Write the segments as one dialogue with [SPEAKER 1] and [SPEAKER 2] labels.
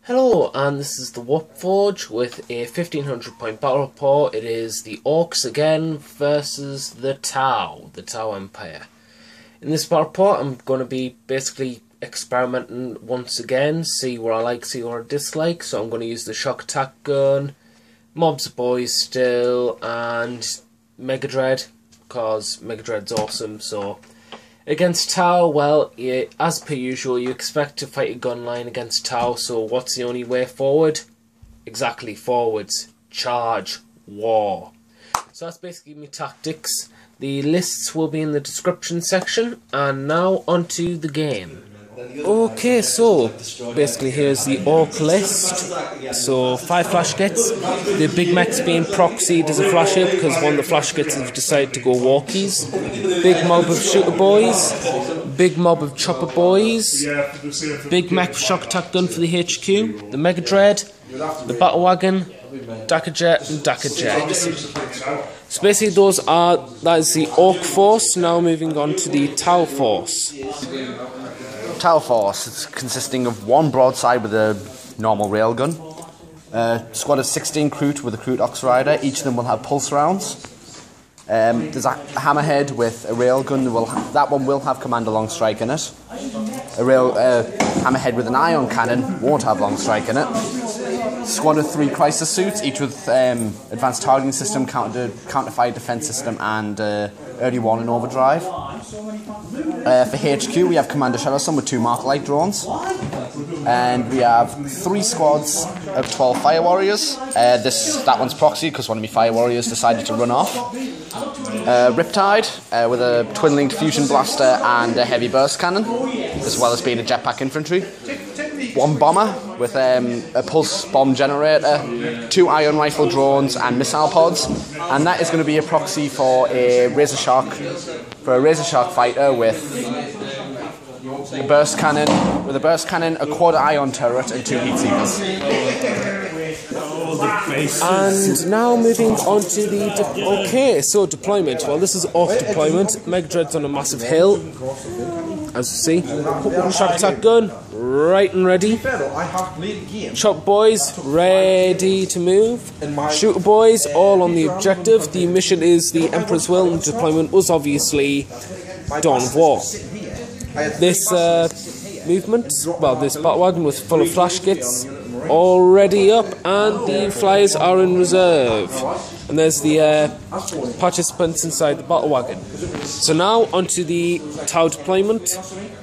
[SPEAKER 1] Hello, and this is the Warforge with a 1500 point battle report. It is the Orks again versus the Tau Empire. In this battle report, I'm going to be basically experimenting once again, see what I like, see what I dislike. So I'm going to use the shock attack gun, mobs of boys still, and Mega Dredd, because Mega Dredd's awesome. So against Tau, well, as per usual, you expect to fight a gun line against Tau, so what's the only way forward? Exactly, forwards. Charge. War. So that's basically my tactics. The lists will be in the description section, and now onto the game. Okay, so basically here's the Ork list. So 5 flash Gitz. The big mech's being proxied as a flash hit because one of the flash Gitz have decided to go walkies. Big mob of shooter boys. Big mob of chopper boys. Big mech shock attack gun for the HQ. The Mega Dredd. The battle wagon. Dakkajet and Dakkajet. So basically that is the Ork force. Now moving on to the Tau force.
[SPEAKER 2] Tau force, it's consisting of one broadside with a normal railgun, squad of 16 Kroot with a Krootox rider. Each of them will have pulse rounds. There's a hammerhead with a railgun. That one will have commander long strike in it. Hammerhead with an ion cannon won't have long strike in it. Squad of 3 crisis suits, each with advanced targeting system, counter-fire defense system, and early warning overdrive. For HQ, we have Commander Shadowsun with 2 Mark Light drones, and we have 3 squads of 12 Fire Warriors. That one's proxy because one of my Fire Warriors decided to run off. Riptide with a twin-linked fusion blaster and a heavy burst cannon, as well as being a jetpack infantry. 1 bomber with a pulse bomb generator, 2 ion rifle drones and missile pods, and that is going to be a proxy for a Razor Shark fighter with a burst cannon, a quad ion turret, and 2 heat seekers.
[SPEAKER 1] And now moving on to the deployment. Well, this is Ork deployment. Mega Dredd's on a massive hill, as you see. Shock attack gun, right and ready. Chop boys, ready to move. Shooter boys, all on the objective. The mission is the Emperor's Will, and the deployment was obviously Dawn of War. This this battle wagon was full of flash Gitz, already up, and the flyers are in reserve. And there's the participants inside the battle wagon. So now onto the Tau deployment.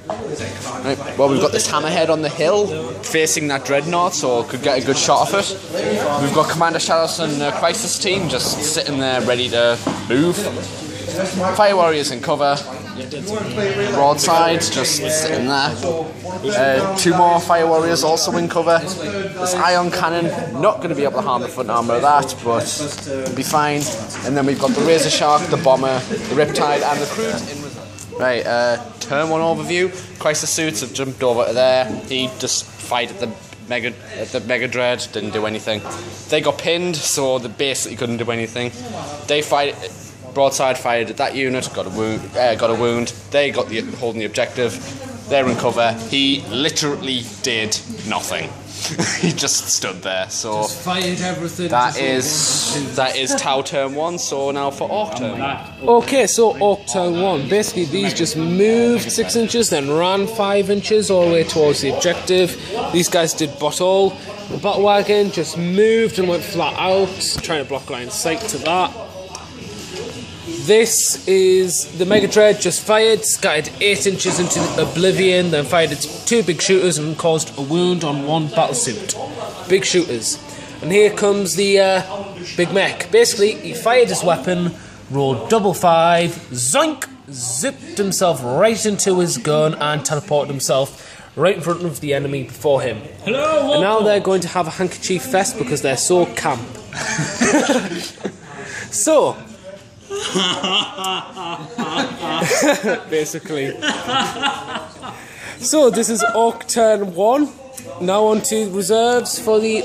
[SPEAKER 2] Right, well, we've got this hammerhead on the hill facing that dreadnought, so could get a good shot of it. We've got Commander Shadowsun Crisis team just sitting there ready to move. Fire Warriors in cover. Broadsides just sitting there. 2 more Fire Warriors also in cover. This ion cannon, not going to be able to harm the front armour of that, but it'll be fine. And then we've got the Razor Shark, the Bomber, the Riptide, and the Kroot in reserve. Right, turn 1 overview. Crisis suits have jumped over to there. He just fighted the Mega Dredd, didn't do anything. They got pinned, so they basically couldn't do anything. They fight. Broadside fired at that unit, got a wound. They got holding the objective. They're in cover. He literally did nothing. He just stood there. So
[SPEAKER 1] just fired everything.
[SPEAKER 2] That is Tau turn 1. So now for Ork turn 1.
[SPEAKER 1] Okay, so Ork turn 1. Basically, these just moved 6 inches, then ran 5 inches all the way towards the objective. These guys did bottle. The battle wagon just moved and went flat out, trying to block line of sight to that. This is the Mega Dredd just fired, scattered 8 inches into oblivion, then fired its 2 big shooters and caused a wound on 1 battlesuit. Big shooters. And here comes the big mech. Basically, he fired his weapon, rolled 5-5, zoink, zipped himself right into his gun and teleported himself right in front of the enemy before him. Hello, and now they're going to have a handkerchief fest because they're so camp. So basically. So this is Ork turn 1. Now on to reserves for the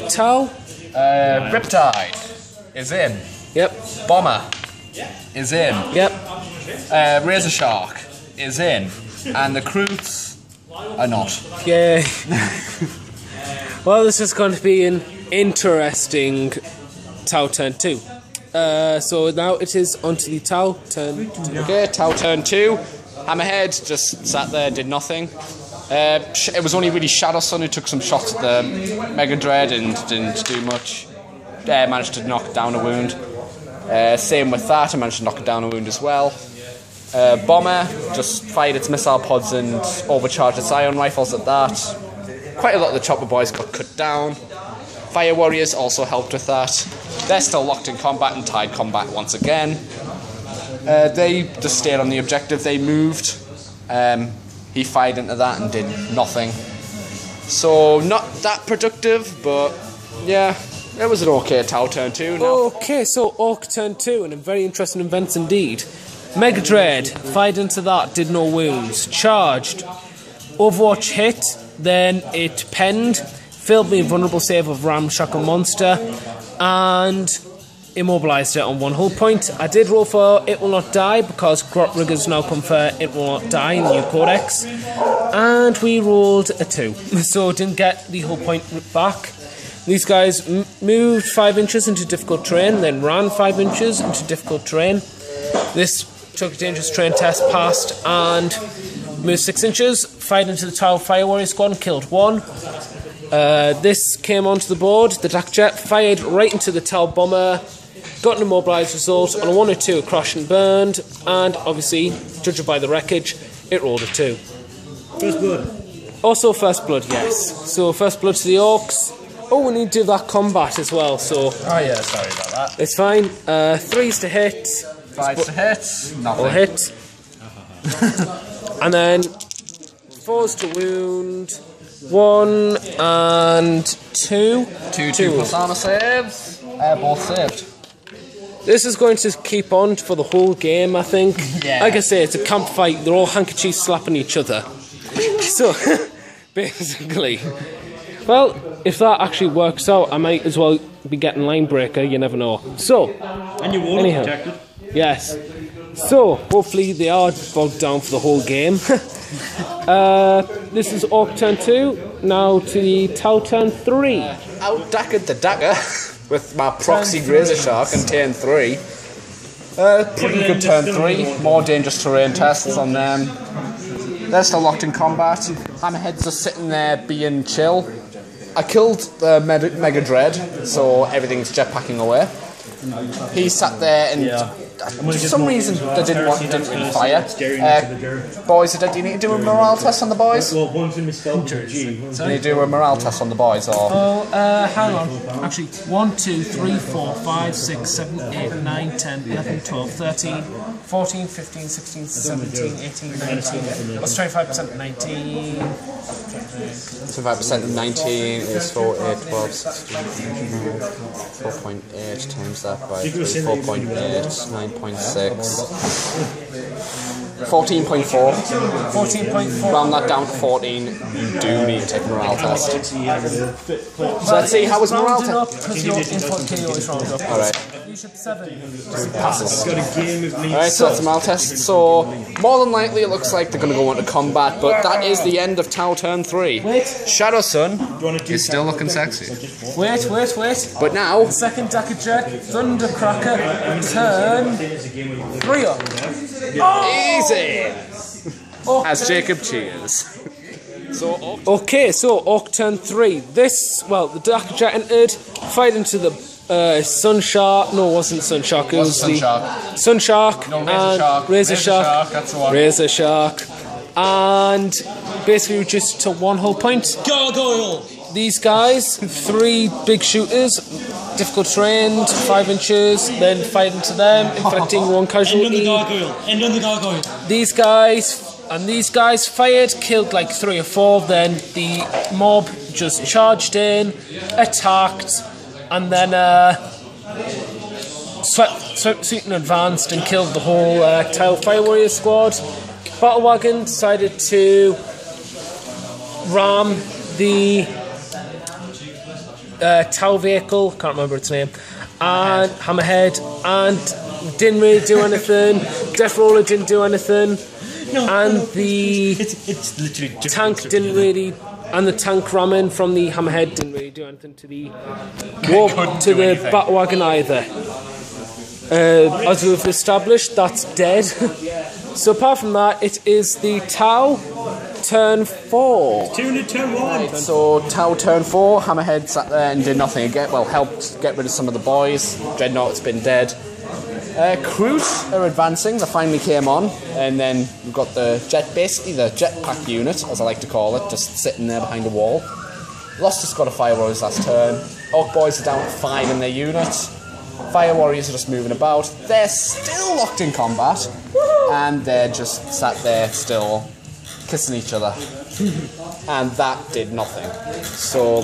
[SPEAKER 1] Tau.
[SPEAKER 2] Riptide is in.
[SPEAKER 1] Yep.
[SPEAKER 2] Bomber is in.
[SPEAKER 1] Yep.
[SPEAKER 2] Razor Shark is in. And the Kroots are not.
[SPEAKER 1] Yay. Well, this is going to be an interesting Tau turn 2. So now it is onto the Tau turn 2.
[SPEAKER 2] Okay, Tau turn 2. Hammerhead just sat there, did nothing. It was only really Shadowsun who took some shots at the Mega Dredd and didn't do much. Managed to knock down a wound. Same with that, I managed to knock down a wound as well. Bomber just fired its missile pods and overcharged its ion rifles at that. Quite a lot of the chopper boys got cut down. Fire Warriors also helped with that. They're still locked in combat and tied combat once again. They just stayed on the objective, they moved. He fired into that and did nothing. So, not that productive, but yeah, it was an okay Tau turn 2 now.
[SPEAKER 1] Okay, so Ork turn 2, and a very interesting event indeed. Mega Dredd fired into that, did no wounds. Charged. Overwatch hit, then it penned, failed the invulnerable save of Ramshackle Monster, and immobilised it on 1 hull point. I did roll for It Will Not Die, because Grot Riggerz now confer It Will Not Die in the new codex, and we rolled a 2, so didn't get the hull point back. These guys moved 5 inches into difficult terrain, then ran 5 inches into difficult terrain. This took a dangerous terrain test, passed, and moved 6 inches, fired into the Tau Fire Warrior squad and killed 1. This came onto the board, the Dakkajet fired right into the Tau bomber, got an immobilised result. On a 1 or 2 it crashed and burned, and obviously, judging by the wreckage, it rolled a 2.
[SPEAKER 3] First blood.
[SPEAKER 1] Also first blood, yes. So first blood to the Orks. Oh, we need to do that combat as well, so...
[SPEAKER 2] Oh yeah, sorry about that.
[SPEAKER 1] It's fine. 3s to hit.
[SPEAKER 2] 5s to hit. Nothing.
[SPEAKER 1] Or hit. And then 4s to wound. 1 and 2.
[SPEAKER 2] 2 plus armor saves. Both saved.
[SPEAKER 1] This is going to keep on for the whole game, I think.
[SPEAKER 2] Yeah.
[SPEAKER 1] Like I say, it's a camp fight. They're all handkerchiefs slapping each other. So, basically. Well, if that actually works out, I might as well be getting line breaker. You never know. So,
[SPEAKER 3] and you won't protected.
[SPEAKER 1] Yes. So, hopefully they are bogged down for the whole game. This is Ork turn 2. Now to the Tau turn 3.
[SPEAKER 2] Out Dakkajet the Dagger with my proxy Razor Shark and turn 3. Pretty good turn 3. More dangerous terrain tests on them. They're still locked in combat. Hammerhead's just sitting there being chill. I killed the Mega Dredd, so everything's jetpacking away. He sat there and for some reason they didn't really fire. Boys, do you need to do a morale test on the boys?
[SPEAKER 3] Well, one's in misspelled G.
[SPEAKER 2] Do you do a morale test on the boys? Or?
[SPEAKER 1] Oh, hang on. Actually, 1, 2, 3, 4, 5, 6, 7, 8, 9, 10, 11, 12, 13, 14, 15, 16, 17, 18, 19. What's 25% of 19?
[SPEAKER 2] 25% of 19 is 4, 8, 12, 16, 4.8 times that by 3, 4.8, 9.6. 14.4.
[SPEAKER 1] 14.4.
[SPEAKER 2] Round that down to 14. You do need to take a morale test. So let's see, how was morale test?
[SPEAKER 1] Because your input KO is rounded up.
[SPEAKER 2] Alright.
[SPEAKER 1] You should 7.
[SPEAKER 2] Passes. Alright, so that's a morale test. So, more than likely it looks like they're going to go into combat, but that is the end of Tau turn 3.
[SPEAKER 1] Wait.
[SPEAKER 2] Shadowsun is still looking sexy.
[SPEAKER 1] Wait.
[SPEAKER 2] But now...
[SPEAKER 1] Second Dakkajet, Thundercracker, turn 3 up.
[SPEAKER 2] Easy! As Jacob cheers.
[SPEAKER 1] Okay, so Ork turn 3. This, well, the Dakkajet entered, fired into the Sun Shark. No, it wasn't Sun Shark. It was the Sun Shark.
[SPEAKER 2] No, Razor Shark.
[SPEAKER 1] Razor Shark.
[SPEAKER 2] That's the one.
[SPEAKER 1] Razor Shark. And basically reduced to 1 hull point.
[SPEAKER 3] Gargoyle!
[SPEAKER 1] These guys, 3 big shooters, difficult terrain, 5 inches, then fired into them, inflicting 1 casualty.
[SPEAKER 3] End on the gargoyle.
[SPEAKER 1] These guys fired, killed like 3 or 4, then the mob just charged in, attacked, and then swept and advanced and killed the whole Tau Fire Warrior squad. Battle Wagon decided to ram the Tau vehicle, can't remember its name, and Hammerhead, and didn't really do anything. Deffrolla didn't do anything, and the
[SPEAKER 3] it's literally
[SPEAKER 1] tank didn't really And the tank ramming from the Hammerhead didn't really do anything to the battle wagon either. As we've established, that's dead. So apart from that, it is the Tau turn 4.
[SPEAKER 3] Turn 1.
[SPEAKER 2] So Tau turn 4, Hammerhead sat there and did nothing again. Well, helped get rid of some of the boys. Dreadnought's been dead. Kroot are advancing, they finally came on, and then we've got basically the jetpack unit, as I like to call it, just sitting there behind a wall. Lost a squad of Fire Warriors last turn. Ork boys are down to 5 in their unit. Fire Warriors are just moving about. They're still locked in combat, and they're just sat there still kissing each other. And that did nothing. So,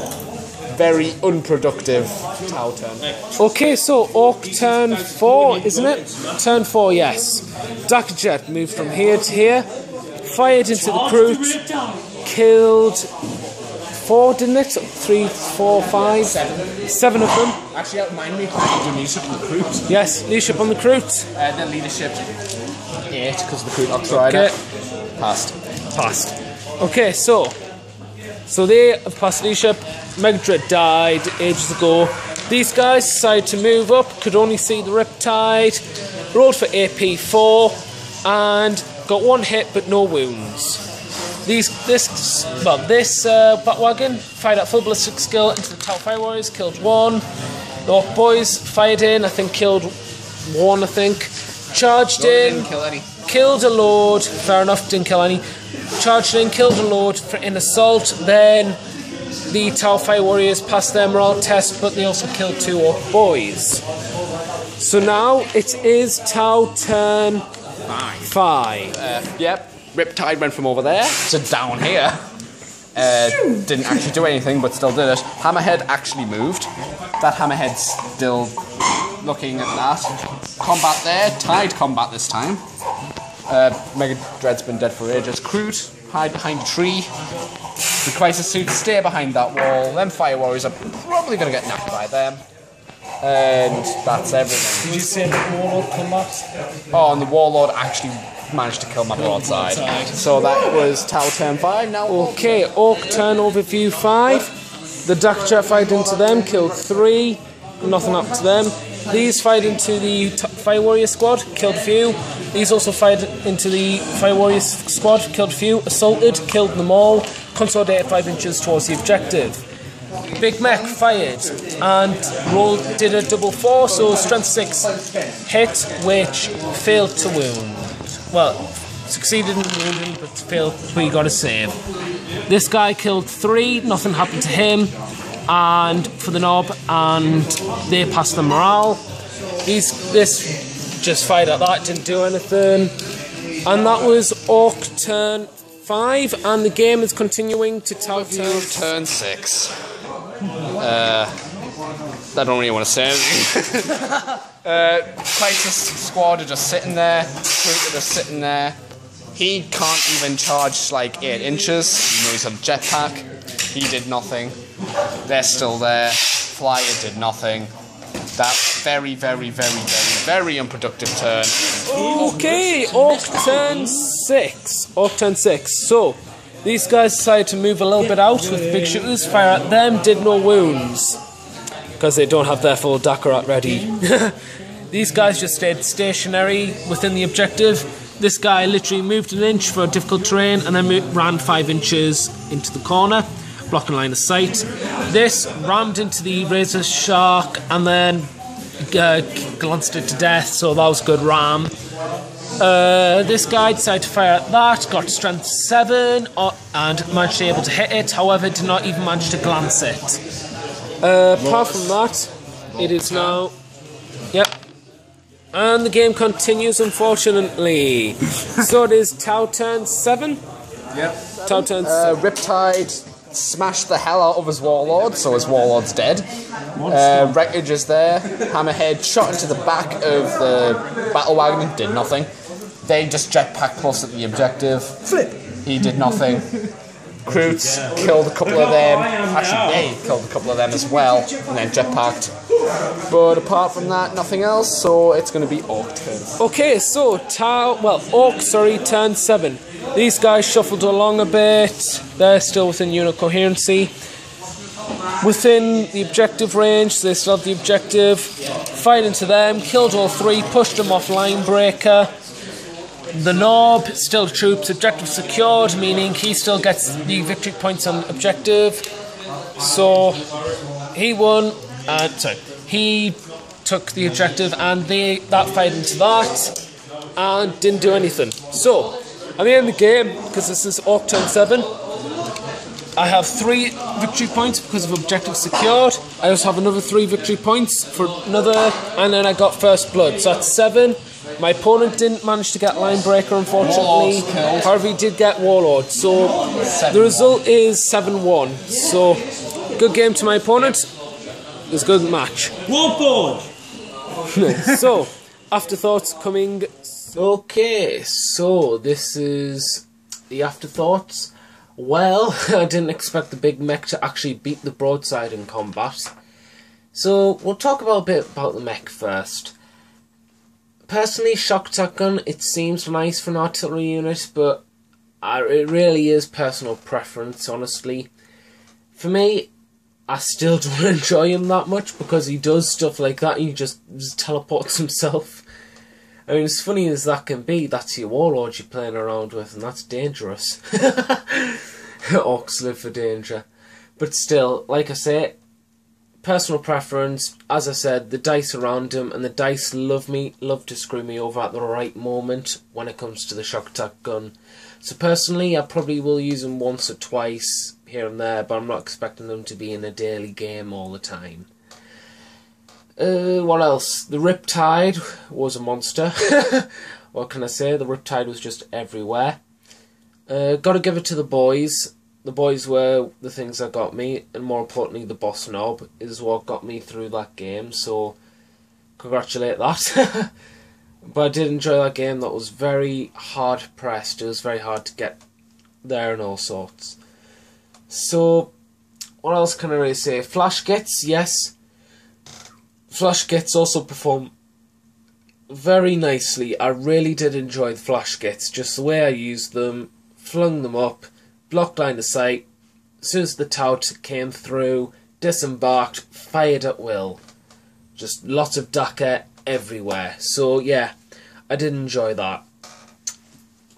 [SPEAKER 2] very unproductive Tau turn.
[SPEAKER 1] Okay, so Ork turn 4, isn't it? Turn 4, yes. Dakkajet moved from here to here, fired into the Kroot, killed 4, didn't it? 3, 4, 5, 7 of them.
[SPEAKER 2] Actually, remind me, do leadership on the Kroot?
[SPEAKER 1] Yes, leadership on the Kroot.
[SPEAKER 2] Then leadership 8, because of the Krootox rider.
[SPEAKER 1] Okay.
[SPEAKER 2] Passed.
[SPEAKER 1] Okay, so they have passed leadership. Mega Dredd died ages ago. These guys decided to move up, could only see the Riptide, rolled for AP 4, and got 1 hit but no wounds. This Batwagon fired at full ballistic skill into the Tau Fire Warriors, killed 1. The Ork boys fired in, I think killed 1, I think. Charged in,
[SPEAKER 2] Didn't kill any.
[SPEAKER 1] killed a Lord, fair enough, didn't kill any. Charged in, killed a Lord in assault, then the Tau Fire Warriors passed their morale test, but they also killed 2 Ork boys. So now it is Tau turn 5.
[SPEAKER 2] Yep. Riptide went from over there to down here. Didn't actually do anything, but still did it. Hammerhead actually moved. That Hammerhead's still looking at that. Combat there. Tied combat this time. Mega Dread's been dead for ages. Kroot, hide behind a tree. The Crisis suit stay behind that wall. Them Fire Warriors are probably going to get knocked by them. And that's everything.
[SPEAKER 3] Did you say the Warlord combat?
[SPEAKER 2] Oh, and the Warlord actually managed to kill my broadside. So that was Tau turn 5 now.
[SPEAKER 1] Okay, Ork turn overview 5. The Dakkajet fired into them, killed 3. Nothing happened to them. These fired into the Fire Warrior squad, killed a few. These also fired into the Fire Warrior squad, killed a few. Assaulted, killed them all. Consolidated 5 inches towards the objective. Big Mech fired and did a double 4, so strength 6 hit, which failed to wound. Well, succeeded in wounding, but failed, but he got a save. This guy killed 3, nothing happened to him, and for the knob, and they passed the morale. This just fired at that, didn't do anything. And that was Ork turn 5, and the game is continuing to Tau
[SPEAKER 2] turn 6. I don't really want to say anything. Crisis squad are just sitting there. Kroot are just sitting there. He can't even charge like 8 inches. You know he's on a jetpack. He did nothing. They're still there. Flyer did nothing. That very, very, very, very, very unproductive turn.
[SPEAKER 1] Okay, Ork turn 6. Ork turn 6. So, these guys decided to move a little bit out with big shooters, fire at them, did no wounds. Because they don't have their full Dakkajet ready. These guys just stayed stationary within the objective. This guy literally moved an inch for difficult terrain and then ran 5 inches into the corner, blocking line of sight. This rammed into the Razor Shark and then glanced it to death, so that was a good ram. This guy decided to fire at that, got strength 7 and managed to be able to hit it, however did not even manage to glance it. Apart from that, it is now... Yep. And the game continues, unfortunately. So it is Tau turn 7?
[SPEAKER 2] Yep.
[SPEAKER 1] Tau turn 7.
[SPEAKER 2] Riptide smashed the hell out of his Warlord, so his Warlord's dead. Wreckage is there. Hammerhead shot into the back of the battle wagon, did nothing. They just jetpacked close at the objective. Flip! He did nothing. Kroots killed a couple of them. Actually, they killed a couple of them as well, and then jetpacked. But apart from that, nothing else, so it's going to be Ork turn.
[SPEAKER 1] Okay, so Ork, turn 7. These guys shuffled along a bit. They're still within unit coherency. Within the objective range, they still have the objective. Fired into them, killed all three, pushed them off line breaker. The Knob, still troops, objective secured, meaning he still gets the victory points on objective. So he won, he took the objective and that fired into that and didn't do anything. So, at the end of the game, because this is Ork turn 7, I have 3 victory points because of objective secured. I also have another 3 victory points for another, and then I got first blood. So that's 7. My opponent didn't manage to get line breaker, unfortunately. However, he did get Warlord. So the result is 7-1. So good game to my opponent. It was a good match.
[SPEAKER 3] Warlord.
[SPEAKER 1] So afterthoughts coming. Okay, so this is the afterthoughts. Well, I didn't expect the big mech to actually beat the broadside in combat. So, we'll talk a bit about the mech first. Personally, shock attack gun, it seems nice for an artillery unit, but it really is personal preference, honestly. For me, I still don't enjoy him that much because he does stuff like that and he just teleports himself. I mean, as funny as that can be, that's your Warlord you're playing around with, and that's dangerous. Orks live for danger. But still, like I say, personal preference. As I said, the dice around him, and the dice love to screw me over at the right moment when it comes to the shock attack gun. So personally, I probably will use them once or twice here and there, but I'm not expecting them to be in a daily game all the time. What else? The Riptide was a monster. What can I say? The Riptide was just everywhere. Gotta give it to the boys. The boys were the things that got me, and more importantly, the boss knob is what got me through that game, so congratulate that. But I did enjoy that game. That was very hard pressed. It was very hard to get there and all sorts. So, what else can I really say? Flash Gitz, yes. Flash Gitz also performed very nicely. I really did enjoy the Flash Gitz, just the way I used them, flung them up, blocked line of sight, as soon as the tout came through, disembarked, fired at will. Just lots of Dakka everywhere. So yeah, I did enjoy that.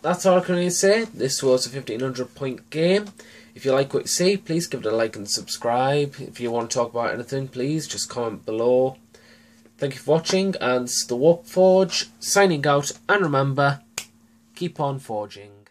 [SPEAKER 1] That's all I can really say. This was a 1500 point game. If you like what you see, please give it a like and subscribe. If you want to talk about anything, please just comment below. Thank you for watching, and it's the Warp Forge signing out, and remember, keep on forging.